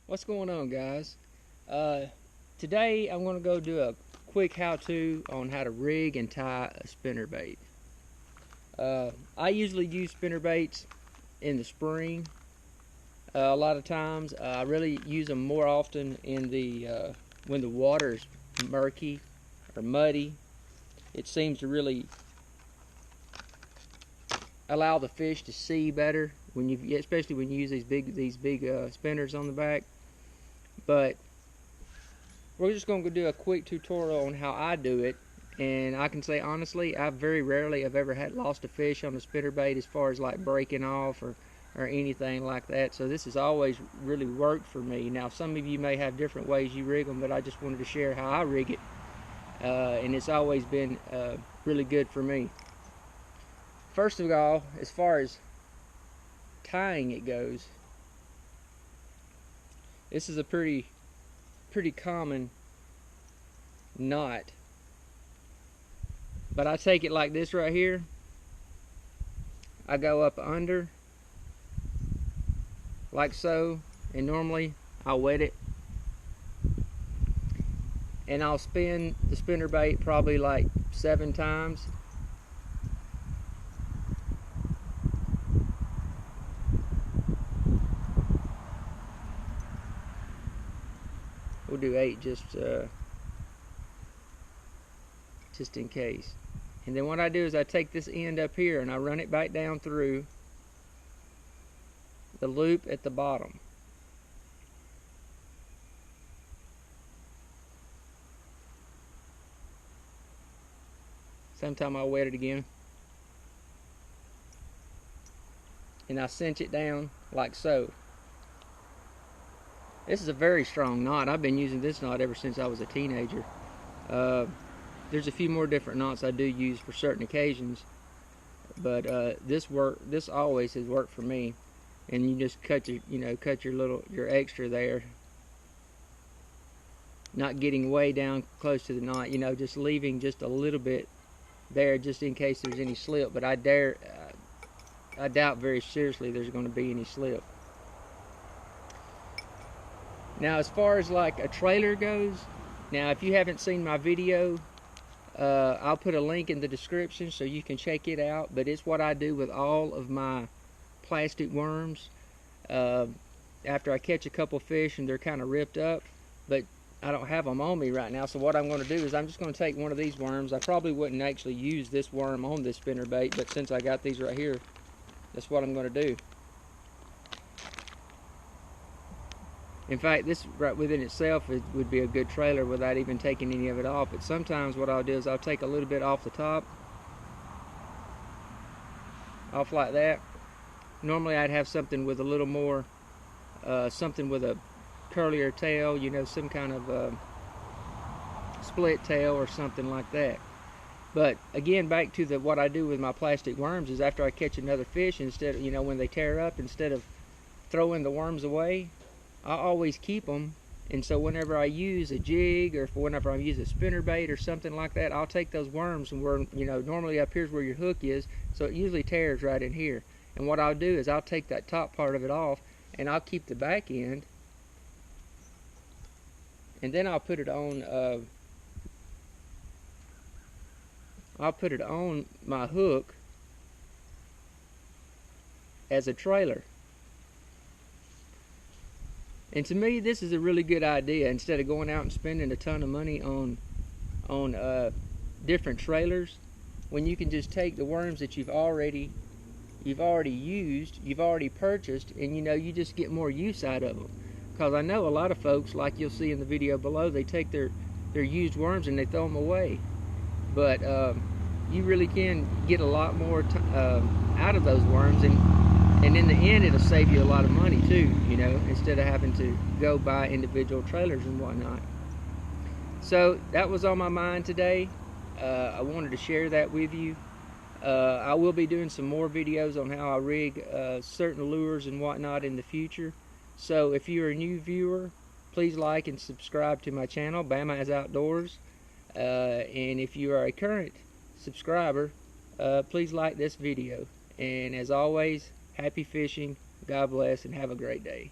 What's going on, guys? Today I'm going to go do a quick how-to on how to rig and tie a spinnerbait. I usually use spinnerbaits in the spring. A lot of times I really use them more often in the when the water is murky or muddy. It seems to really allow the fish to see better when you, especially when you use these big spinners on the back. But we're just going to do a quick tutorial on how I do it, and I can say honestly, I very rarely have ever lost a fish on a spinnerbait as far as like breaking off or anything like that. So this has always really worked for me. Now some of you may have different ways you rig them, but I just wanted to share how I rig it, and it's always been really good for me. First of all, as far as tying it goes, this is a pretty common knot, but I take it like this right here. I go up under like so, and normally I'll wet it, and I'll spin the spinnerbait probably like 7 times. We'll do 8 just in case. And then what I do is I take this end up here and I run it back down through the loop at the bottom. Sometime I'll wet it again. And I cinch it down like so. This is a very strong knot. I've been using this knot ever since I was a teenager. There's a few more different knots I do use for certain occasions, but this always has worked for me. And you just cut your extra there, not getting way down close to the knot. Just leaving just a little bit there, just in case there's any slip. But I doubt very seriously there's going to be any slip. Now, as far as like a trailer goes, now if you haven't seen my video, I'll put a link in the description so you can check it out. But it's what I do with all of my plastic worms. After I catch a couple fish and they're kind of ripped up, but I don't have them on me right now, so what I'm going to do is I'm just going to take one of these worms. I probably wouldn't actually use this worm on this spinnerbait, but since I got these right here, that's what I'm going to do. In fact, this right within itself would be a good trailer without even taking any of it off. But sometimes what I'll do is I'll take a little bit off the top, off like that. Normally I'd have something with a little more, something with a curlier tail, some kind of split tail or something like that. But again, back to what I do with my plastic worms is after I catch another fish, instead of, when they tear up, instead of throwing the worms away, I always keep them. And so whenever I use a jig, or whenever I use a spinnerbait or something like that, I'll take those worms, and normally up here's where your hook is, so it usually tears right in here. And what I'll do is I'll take that top part of it off, and I'll keep the back end, and then I'll put it on my hook as a trailer. And to me, this is a really good idea. Instead of going out and spending a ton of money on different trailers, when you can just take the worms that you've already used, you've already purchased, and you just get more use out of them. Because I know a lot of folks, like you'll see in the video below, they take their used worms and they throw them away. But you really can get a lot more out of those worms, and in the end it'll save you a lot of money too, instead of having to go buy individual trailers and whatnot. So that was on my mind today. I wanted to share that with you. I will be doing some more videos on how I rig certain lures and whatnot in the future. So if you're a new viewer, please like and subscribe to my channel, Bama'S Outdoors. And if you are a current subscriber, please like this video. And as always, happy fishing, God bless, and have a great day.